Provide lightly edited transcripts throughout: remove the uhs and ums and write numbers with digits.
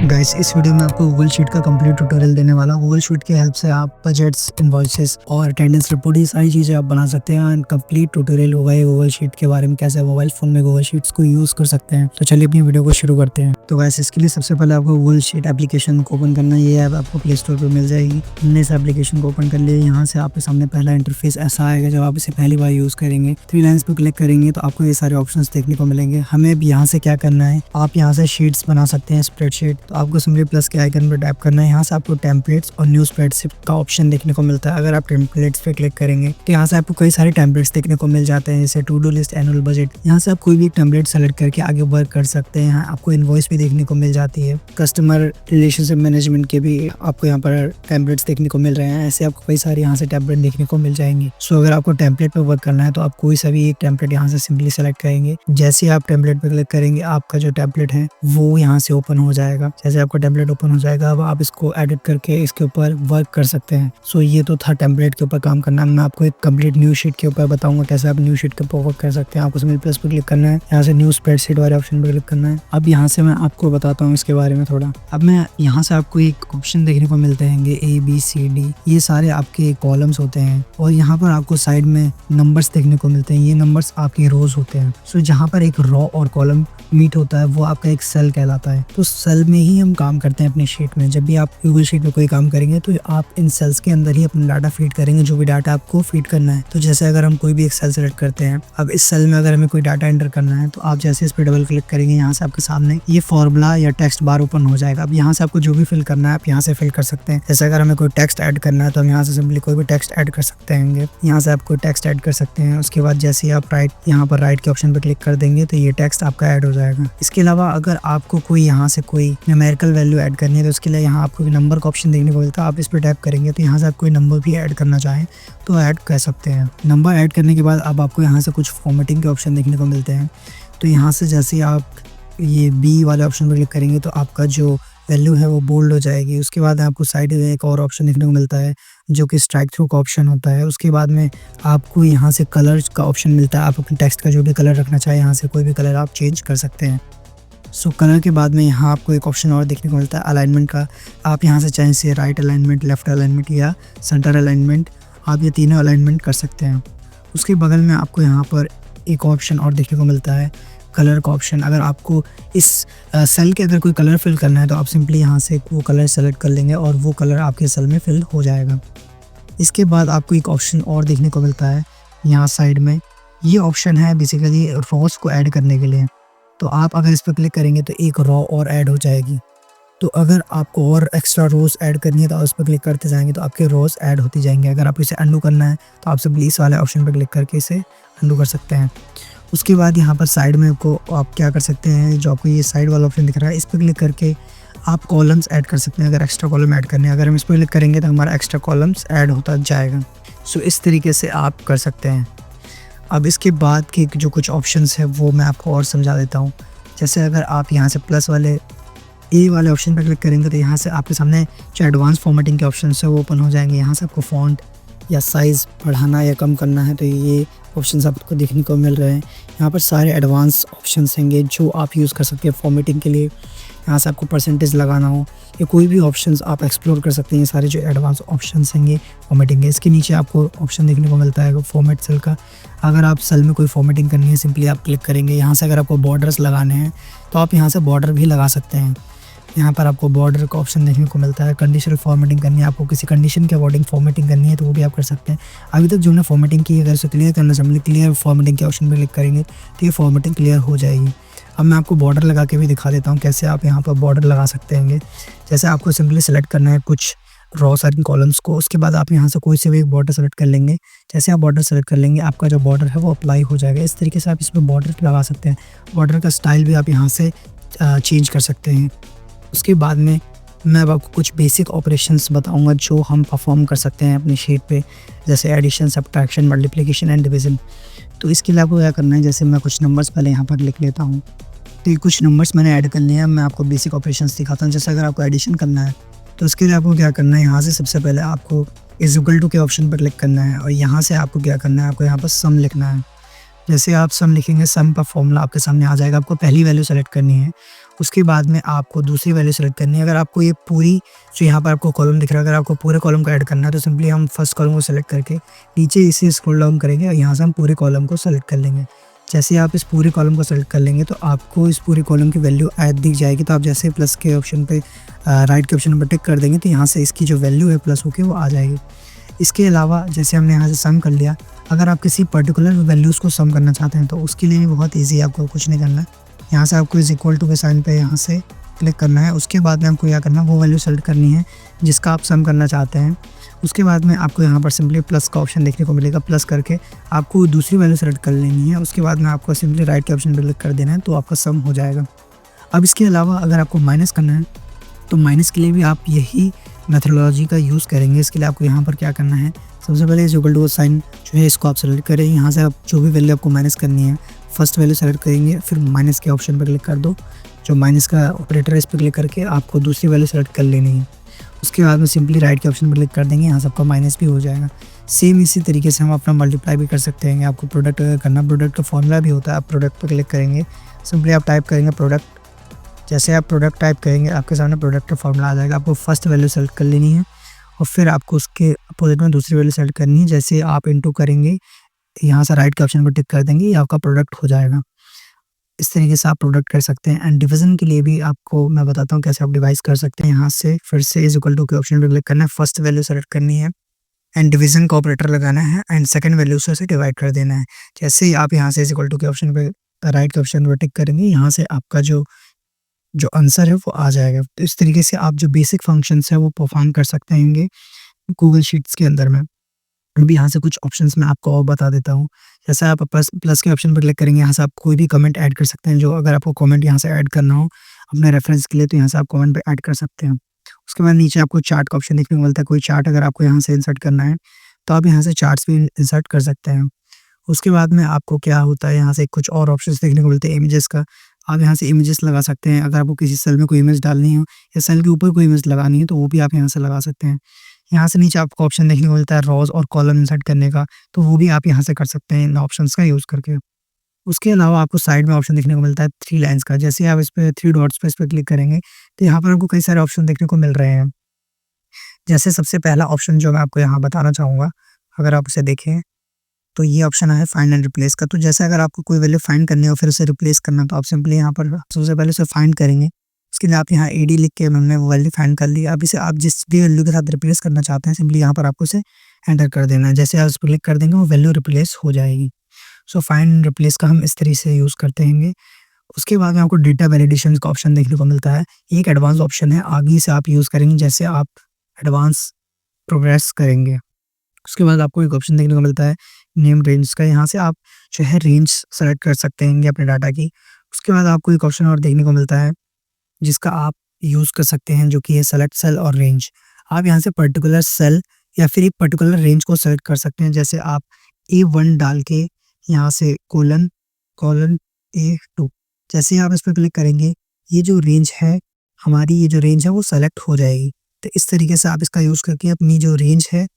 Guys इस video में आपको गूगल शीट का कंप्लीट ट्यूटोरियल देने वाला हूँ। गूगल शीट की हेल्प से आप बजट्स, इनवॉइसेस और अटेंडेंस रिपोर्ट ये सारी चीज़ें आप बना सकते हैं। एंड कंप्लीट ट्यूटोरियल होगा ये गूगल शीट के बारे में, कैसे मोबाइल फ़ोन में गूगल शीट्स को यूज़ कर सकते हैं। तो चलिए अपनी वीडियो को शुरू करते हैं। तो गाइस इसके लिए सबसे पहले आपको गूगल शीट एप्लीकेशन को ओपन करना है। ये ऐप आपको प्ले स्टोर पर मिल जाएगी। हमने इस एप्लीकेशन को ओपन कर लिया। यहाँ से आपके सामने पहला इंटरफेस ऐसा आएगा। जब आप इसे पहली बार यूज़ करेंगे, 3 लाइन्स पर क्लिक करेंगे तो आपको ये सारे ऑप्शंस देखने को मिलेंगे। हमें अब यहाँ से क्या करना है, आप यहाँ से शीट्स बना सकते हैं, स्प्रेडशीट। तो आपको सिंपली प्लस के आइकन पर टैप करना है। यहाँ से आपको टेम्पलेट्स और न्यू स्प्रेडशीट का ऑप्शन देखने को मिलता है। अगर आप टेम्पलेट्स पे क्लिक करेंगे तो यहाँ से आपको कई सारे टेम्पलेट्स देखने को मिल जाते हैं, जैसे to do list, annual budget. यहाँ से आप कोई भी टेम्पलेट सेलेक्ट करके आगे वर्क कर सकते हैं। यहाँ आपको इनवॉइस भी देखने को मिल जाती है। कस्टमर रिलेशनशिप मैनेजमेंट के भी आपको यहाँ पर टेम्पलेट्स देखने को मिल रहे हैं। ऐसे आपको कई सारे यहाँ से टेम्पलेट देखने को मिल जाएंगे। सो अगर आपको टेम्पलेट पर वर्क करना है तो आप कोई सा भी एक टेम्पलेट यहाँ से सिंपली सेलेक्ट करेंगे। जैसे आप टेम्पलेट पर क्लिक करेंगे, आपका जो टेम्पलेट है वो यहाँ से ओपन हो जाएगा। जैसे आपका टेम्पलेट ओपन हो जाएगा, अब आप इसको एडिट करके इसके ऊपर वर्क कर सकते हैं। सो ये तो था टेम्पलेट के ऊपर काम करना। मैं आपको एक कंप्लीट न्यू शीट के ऊपर बताऊंगा कैसे आप न्यू शीट के ऊपर वर्क कर सकते हैं। आपको सिंपल प्लस पर क्लिक करना है, यहाँ से न्यू स्प्रेडशीट वाले ऑप्शन पर क्लिक करना है। अब यहाँ से मैं आपको बताता हूँ इसके बारे में थोड़ा। अब मैं यहाँ से आपको एक ऑप्शन देखने को मिलते हैं ABCD, ये सारे आपके कॉलम्स होते हैं। और यहाँ पर आपको साइड में नंबर्स देखने को मिलते हैं। ये नंबर्स आपके रोज होते हैं। सो जहाँ पर एक रो और कॉलम मीट होता है वो आपका एक सेल कहलाता है। तो सेल में ही हम काम करते हैं अपनी शीट में। जब भी आप गूगल शीट में कोई काम करेंगे तो आप इन सेल्स के अंदर ही अपना डाटा फीड करेंगे, जो भी डाटा आपको फीड करना है। तो जैसे अगर हम कोई भी एक सेल सेलेक्ट करते हैं, अब इस सेल में अगर हमें कोई डाटा एंटर करना है तो आप जैसे इस पर डबल क्लिक करेंगे, यहाँ से आपके सामने ये फॉर्मूला या टेक्स्ट बार ओपन हो जाएगा। अब यहाँ से आपको जो भी फिल करना है आप यहाँ से फिल कर सकते हैं। जैसे अगर हमें कोई टेक्स्ट ऐड करना है तो हम यहाँ से सिंपली कोई भी टेक्स्ट ऐड कर सकते हैं। यहाँ से आप कोई टेक्स्ट ऐड कर सकते हैं। उसके बाद जैसे ही आप यहाँ पर राइट के ऑप्शन पर क्लिक कर देंगे तो ये टेक्स्ट आपका ऐड हो जाएगा। इसके अलावा अगर आपको कोई यहाँ से कोई न्यूमेरिकल वैल्यू ऐड करनी है तो उसके लिए यहाँ आपको नंबर का ऑप्शन देखने को मिलता है। आप इस पर टैप करेंगे तो यहाँ से आप कोई नंबर भी ऐड करना चाहें तो ऐड कर सकते हैं। नंबर ऐड करने के बाद अब आपको यहाँ से कुछ फॉर्मेटिंग के ऑप्शन देखने को मिलते हैं। तो यहाँ से जैसे आप ये B वाले ऑप्शन पर क्लिक करेंगे तो आपका जो वैल्यू है वो बोल्ड हो जाएगी। उसके बाद आपको साइड में एक और ऑप्शन देखने को मिलता है जो कि स्ट्राइक थ्रू का ऑप्शन होता है। उसके बाद में आपको यहाँ से कलर का ऑप्शन मिलता है। आप अपने टेक्स्ट का जो भी कलर रखना चाहें, यहाँ से कोई भी कलर आप चेंज कर सकते हैं। सो कलर के बाद में यहाँ आपको एक ऑप्शन और देखने को मिलता है अलाइनमेंट का। आप यहाँ से चाहें से राइट अलाइनमेंट, लेफ्ट अलाइनमेंट या सेंटर अलाइनमेंट, आप ये तीनों अलाइनमेंट कर सकते हैं। उसके बगल में आपको यहाँ पर एक ऑप्शन और देखने को मिलता है कलर का ऑप्शन। अगर आपको इस सेल के अंदर कोई कलर फिल करना है तो आप सिंपली यहाँ से वो कलर सेलेक्ट कर लेंगे और वो कलर आपके सेल में फिल हो जाएगा। इसके बाद आपको एक ऑप्शन और देखने को मिलता है यहाँ साइड में। ये ऑप्शन है बेसिकली रोज को ऐड करने के लिए। तो आप अगर इस पर क्लिक करेंगे तो एक रो और ऐड हो जाएगी। तो अगर आपको और एक्स्ट्रा रोज ऐड करनी है तो आप उस पर क्लिक करते जाएंगे तो आपके रोज ऐड होती जाएंगे। अगर आप इसे अंडू करना है तो आप सिंपली इस वाले ऑप्शन पर क्लिक करके इसे अंडू कर सकते हैं। उसके बाद यहाँ पर साइड में आपको आप क्या कर सकते हैं, जो आपको ये साइड वाला ऑप्शन दिख रहा है, इस पर क्लिक करके आप कॉलम्स ऐड कर सकते हैं। अगर एक्स्ट्रा कॉलम ऐड करने हैं, अगर हम इस पर क्लिक करेंगे तो हमारा एक्स्ट्रा कॉलम्स ऐड होता जाएगा। सो इस तरीके से आप कर सकते हैं। अब इसके बाद के जो कुछ ऑप्शंस है वो मैं आपको और समझा देता हूँ। जैसे अगर आप यहाँ से प्लस वाले A वाले ऑप्शन पर क्लिक करेंगे तो यहाँ से आपके सामने जो एडवांस फॉर्मेटिंग के ऑप्शन है वो ओपन हो जाएंगे। यहाँ से आपको फ़ॉन्ट या साइज़ बढ़ाना या कम करना है तो ये ऑप्शंस आपको देखने को मिल रहे हैं। यहाँ पर सारे एडवांस ऑप्शंस होंगे जो आप यूज़ कर सकते हैं फॉर्मेटिंग के लिए। यहाँ से आपको परसेंटेज लगाना हो या कोई भी ऑप्शंस आप एक्सप्लोर कर सकते हैं। ये सारे जो एडवांस ऑप्शंस होंगे फॉर्मेटिंग के। इसके नीचे आपको ऑप्शन देखने को मिलता है फॉर्मेट सेल का। अगर आप सेल में कोई फॉर्मेटिंग करनी है सिंपली आप क्लिक करेंगे। यहाँ से अगर आपको बॉर्डर्स लगाने हैं तो आप यहाँ से बॉर्डर भी लगा सकते हैं। यहाँ पर आपको बॉर्डर का ऑप्शन देखने को मिलता है। कंडीशनल फॉर्मेटिंग करनी है, आपको किसी कंडीशन के अकॉर्डिंग फॉर्मेटिंग करनी है तो वो भी आप कर सकते हैं। अभी तक जो ने फॉर्मेटिंग की है अगर उसे क्लियर करना चाहिए, क्लियर फॉर्मेटिंग के ऑप्शन पर क्लिक करेंगे तो ये फॉर्मेटिंग क्लियर हो जाएगी। अब मैं आपको बॉर्डर लगा के भी दिखा देता हूँ कैसे आप यहाँ पर बॉर्डर लगा सकते हैं। जैसे आपको सिंपली सेलेक्ट करना है कुछ रॉ साइड कॉलम्स को। उसके बाद आप यहाँ से कोई से भी एक बॉर्डर सेलेक्ट कर लेंगे। जैसे आप बॉर्डर सेलेक्ट कर लेंगे आपका जो बॉर्डर है वो अप्लाई हो जाएगा। इस तरीके से आप इसमें बॉर्डर लगा सकते हैं। बॉर्डर का स्टाइल भी आप यहाँ से चेंज कर सकते हैं। उसके बाद में मैं अब आपको कुछ बेसिक ऑपरेशंस बताऊंगा जो हम परफॉर्म कर सकते हैं अपनी शीट पे, जैसे addition, subtraction, multiplication and division. तो इसके लिए आपको क्या करना है, जैसे मैं कुछ नंबर्स पहले यहाँ पर लिख लेता हूँ। तो ये कुछ नंबर्स मैंने ऐड कर लिए हैं। मैं आपको बेसिक ऑपरेशंस दिखाता हूँ। जैसे अगर आपको एडिशन करना है तो उसके लिए आपको क्या करना है, यहाँ से सबसे पहले आपको इज इक्वल टू के ऑप्शन पर क्लिक करना है और यहाँ से आपको क्या करना है, आपको यहाँ पर सम लिखना है। जैसे आप सम लिखेंगे, सम का फॉर्मूला आपके सामने आ जाएगा। आपको पहली वैल्यू सेलेक्ट करनी है, उसके बाद में आपको दूसरी वैल्यू सेलेक्ट करनी है। अगर आपको ये पूरी जो यहाँ पर आपको कॉलम दिख रहा है, अगर आपको पूरे कॉलम को ऐड करना है तो सिंपली हम फर्स्ट कॉलम को सेलेक्ट करके नीचे इसे स्क्रॉल डाउन करेंगे और यहाँ से हम पूरे कॉलम को सेलेक्ट कर लेंगे। जैसे आप इस पूरे कॉलम को सेलेक्ट कर लेंगे तो आपको इस पूरे कॉलम की वैल्यू दिख जाएगी। तो आप जैसे प्लस के ऑप्शन पे राइट के ऑप्शन पर टिक कर देंगे तो यहाँ से इसकी जो वैल्यू है प्लस होके वो आ जाएगी। इसके अलावा जैसे हमने यहाँ से सम कर लिया, अगर आप किसी पर्टिकुलर वैल्यूज़ को सम करना चाहते हैं तो उसके लिए भी बहुत ईज़ी है, आपको कुछ नहीं करना है। यहाँ से आपको इज़ इक्वल टू के साइन पे यहाँ से क्लिक करना है। उसके बाद में आपको क्या करना है, वो वैल्यू सेलेक्ट करनी है जिसका आप सम करना चाहते हैं। उसके बाद में आपको यहाँ पर सिंपली प्लस का ऑप्शन देखने को मिलेगा, प्लस करके आपको दूसरी वैल्यू सेलेक्ट कर लेनी है। उसके बाद में आपको सिंपली राइट के ऑप्शन पर क्लिक कर देना है तो आपका सम हो जाएगा। अब इसके अलावा अगर आपको माइनस करना है तो माइनस के लिए भी आप यही मेथोडोलॉजी का यूज़ करेंगे। इसके लिए आपको यहाँ पर क्या करना है, सबसे पहले इज इक्वल टू साइन जो है इसको आप सेलेक्ट करें। यहाँ से आप जो भी वैल्यू आपको माइनस करनी है फर्स्ट वैल्यू सेलेक्ट करेंगे, फिर माइनस के ऑप्शन पर क्लिक कर दो। जो माइनस का ऑपरेटर है इस पर क्लिक करके आपको दूसरी वैल्यू सेलेक्ट कर लेनी है। उसके बाद में सिंपली राइट के ऑप्शन पर क्लिक कर देंगे, यहाँ से आपका माइनस भी हो जाएगा। सेम इसी तरीके से हम अपना मल्टीप्लाई भी कर सकते हैं। आपको प्रोडक्ट अगर करना, प्रोडक्ट का फॉर्मूला भी होता है। आप प्रोडक्ट पर क्लिक करेंगे, सिंपली आप टाइप करेंगे प्रोडक्ट। जैसे आप प्रोडक्ट टाइप करेंगे आपके सामने प्रोडक्ट का फॉर्मूला आ जाएगा। आपको फर्स्ट वैल्यू सेलेक्ट कर लेनी है और फिर आपको उसके अपोजिट में दूसरी वैल्यू सेलेक्ट करनी है। जैसे आप इनटू करेंगे, यहाँ से राइट के ऑप्शन पर टिक कर देंगे, ये आपका प्रोडक्ट हो जाएगा। इस तरीके से आप प्रोडक्ट कर सकते हैं। एंड डिवीज़न के लिए भी आपको मैं बताता हूँ कैसे आप डिवाइस कर सकते हैं। यहाँ से फिर से इज इक्वल टू के ऑप्शन पर क्लिक करना है, फर्स्ट वैल्यू सेलेक्ट करनी है एंड डिवीज़न का ऑपरेटर लगाना है एंड सेकंड वैल्यू से उसे डिवाइड कर देना है। जैसे ही आप यहाँ से इज इक्वल टू के ऑप्शन पे राइट के ऑप्शन पर टिक करेंगे, यहाँ से आपका जो आंसर है वो आ जाएगा। तो इस तरीके से आप जो बेसिक फंक्शंस है वो परफॉर्म कर सकते हैं गूगल शीट्स के अंदर में। अभी यहाँ से कुछ ऑप्शंस मैं आपको और बता देता हूँ। जैसे आप प्लस के ऑप्शन पर क्लिक करेंगे, यहाँ से आप कोई भी कमेंट ऐड कर सकते हैं। जो अगर आपको कमेंट यहाँ से ऐड करना हो अपने रेफरेंस के लिए तो यहाँ से आप कमेंट पे ऐड कर सकते हैं। उसके बाद नीचे आपको चार्ट का ऑप्शन देखने को मिलता है। कोई चार्ट अगर आपको यहाँ से इंसर्ट करना है तो आप यहाँ से चार्ट्स भी इंसर्ट कर सकते हैं। उसके बाद में आपको क्या होता है, यहाँ से कुछ और ऑप्शंस देखने को मिलते हैं इमेजेस का। आप यहाँ से इमेजेस लगा सकते हैं। अगर आपको किसी सेल में कोई इमेज डालनी हो या सेल के ऊपर कोई इमेज लगानी है तो वो भी आप यहाँ से लगा सकते हैं। यहाँ से नीचे आपको ऑप्शन देखने को मिलता है रोज़ और कॉलम इंसर्ट करने का, तो वो भी आप यहाँ से कर सकते हैं इन ऑप्शंस का यूज़ करके। उसके अलावा आपको साइड में ऑप्शन देखने को मिलता है 3 लाइन्स का। जैसे आप इस पे 3 डॉट्स पे इस पे क्लिक करेंगे तो यहाँ पर आपको कई सारे ऑप्शन देखने को मिल रहे हैं। जैसे सबसे पहला ऑप्शन जो मैं आपको यहाँ बताना चाहूँगा, अगर आप उसे देखें तो ये ऑप्शन है फाइंड एंड रिप्लेस का। तो जैसे अगर आपको कोई वैल्यू फाइंड करनी हो फिर उसे रिप्लेस करना तो आप सिंपली यहाँ पर सबसे पहले उसे फाइंड करेंगे। उसके लिए आप यहाँ एडी लिख के हमने वो वैल्यू फाइंड कर ली। अब इसे आप जिस भी वैल्यू के साथ रिप्लेस करना चाहते हैं सिंपली यहाँ पर आपको इसे एंटर कर देना है। जैसे आप उस पर क्लिक कर देंगे वो वैल्यू रिप्लेस हो जाएगी। सो फाइंड एंड रिप्लेस का हम इस तरीके से यूज़ करते हैं। उसके बाद में आपको डेटा वैलिडेशन का ऑप्शन देखने को मिलता है। एक एडवांस ऑप्शन है, आगे से आप यूज़ करेंगे जैसे आप एडवांस प्रोग्रेस करेंगे। उसके बाद आपको एक ऑप्शन देखने को मिलता है नेम रेंज का। यहाँ से आप जो है रेंज सेलेक्ट कर सकते हैं अपने डाटा की। उसके बाद आपको एक ऑप्शन और देखने को मिलता है जिसका आप यूज़ कर सकते हैं जो कि है सेलेक्ट सेल और रेंज। आप यहाँ से पर्टिकुलर सेल या फिर एक पर्टिकुलर रेंज को सेलेक्ट कर सकते हैं। जैसे आप A1 डाल के यहाँ से कोलन A2, जैसे आप इस पर क्लिक करेंगे ये जो रेंज है हमारी, ये जो रेंज है वो सेलेक्ट हो जाएगी। तो इस तरीके से आप इसका यूज़ करके अपनी जो रेंज है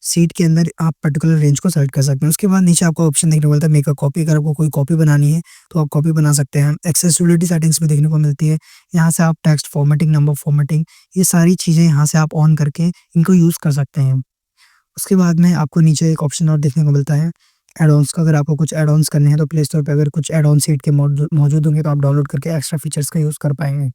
सीट के अंदर आप पर्टिकुलर रेंज को सेलेक्ट कर सकते हैं। उसके बाद नीचे आपको ऑप्शन देखने को मिलता है मेक अ कॉपी। अगर आपको कोई कॉपी बनानी है तो आप कॉपी बना सकते हैं। एक्सेसिबिलिटी सेटिंग्स भी देखने को मिलती है। यहाँ से आप टेक्स्ट फॉर्मेटिंग, नंबर फॉर्मेटिंग, ये सारी चीज़ें यहाँ से आप ऑन करके इनको यूज़ कर सकते हैं। उसके बाद में आपको नीचे एक ऑप्शन और देखने को मिलता है एड-ऑन्स का। अगर आपको कुछ एड-ऑन्स करने हैं तो प्ले स्टोर पे अगर कुछ एड-ऑन सीट के मौजूद होंगे तो आप डाउनलोड करके एक्स्ट्रा फीचर्स का यूज़ कर पाएंगे।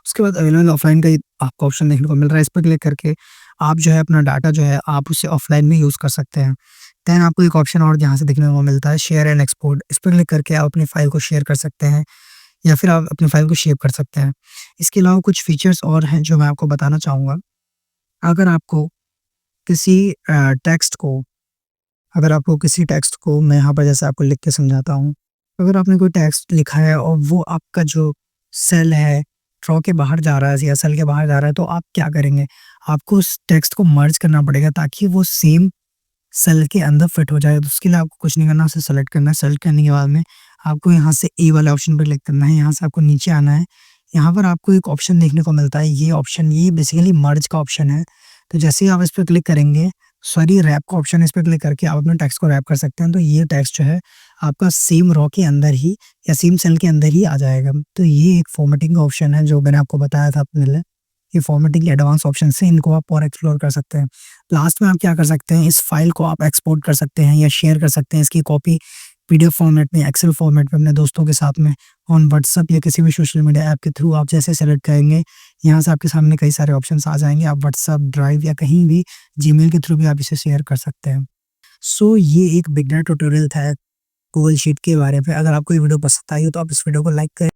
उसके बाद अवेलेबल ऑफलाइन का आपको ऑप्शन देखने को मिल रहा है। इस पर क्लिक करके आप जो है अपना डाटा जो है आप उसे ऑफलाइन में यूज़ कर सकते हैं। देन आपको एक ऑप्शन और यहाँ से देखने को मिलता है शेयर एंड एक्सपोर्ट। इस पर क्लिक करके आप अपनी फ़ाइल को शेयर कर सकते हैं या फिर आप अपनी फ़ाइल को सेव कर सकते हैं। इसके अलावा कुछ फीचर्स और हैं जो मैं आपको बताना चाहूँगा। अगर आपको किसी टेक्स्ट को अगर आपको किसी टेक्स्ट को मैं यहाँ पर जैसे आपको लिख के समझाता हूँ। अगर आपने कोई टेक्स्ट लिखा है और वो आपका जो सेल है ड्रॉ के बाहर जा रहा है या सेल के बाहर जा रहा है तो आप क्या करेंगे? आपको उस टेक्स्ट को मर्ज करना पड़ेगा ताकि वो सेम सेल के अंदर फिट हो जाए। तो उसके लिए आपको कुछ नहीं करना, उसे सेलेक्ट करना है। सेलेक्ट करने के बाद में आपको यहाँ से ए वाले ऑप्शन पर क्लिक करना है। यहाँ से आपको नीचे आना है। यहाँ पर आपको एक ऑप्शन देखने को मिलता है। ये ऑप्शन ये बेसिकली मर्ज का ऑप्शन है। तो जैसे ही आप इस पर क्लिक करेंगे, सॉरी रैप का ऑप्शन है, इस पर क्लिक करके आप अपने टेक्स्ट को रैप कर सकते हैं। तो ये टेक्स्ट जो है आपका सेम रॉ के अंदर ही या सेम सेल के अंदर ही आ जाएगा। तो ये एक फॉर्मेटिंग का ऑप्शन है जो मैंने आपको बताया था पहले। ये फॉर्मेटिंग के एडवांस ऑप्शन से इनको आप और एक्सप्लोर कर सकते हैं। लास्ट में आप क्या कर सकते हैं, इस फाइल को आप एक्सपोर्ट कर सकते हैं या शेयर कर सकते हैं इसकी कॉपी पीडीएफ फॉर्मेट में, एक्सेल फॉर्मेट में अपने दोस्तों के साथ में ऑन व्हाट्सएप या किसी भी सोशल मीडिया ऐप के थ्रू आप जैसे सेलेक्ट करेंगे, यहाँ से आपके सामने कई सारे ऑप्शंस आ जाएँगे। आप व्हाट्सएप, ड्राइव या कहीं भी जीमेल के थ्रू भी आप इसे शेयर कर सकते हैं। सो ये एक बिगिनर ट्यूटोरियल था गूगल शीट के बारे में। अगर आपको ये वीडियो पसंद आई हो तो आप इस वीडियो को लाइक करें।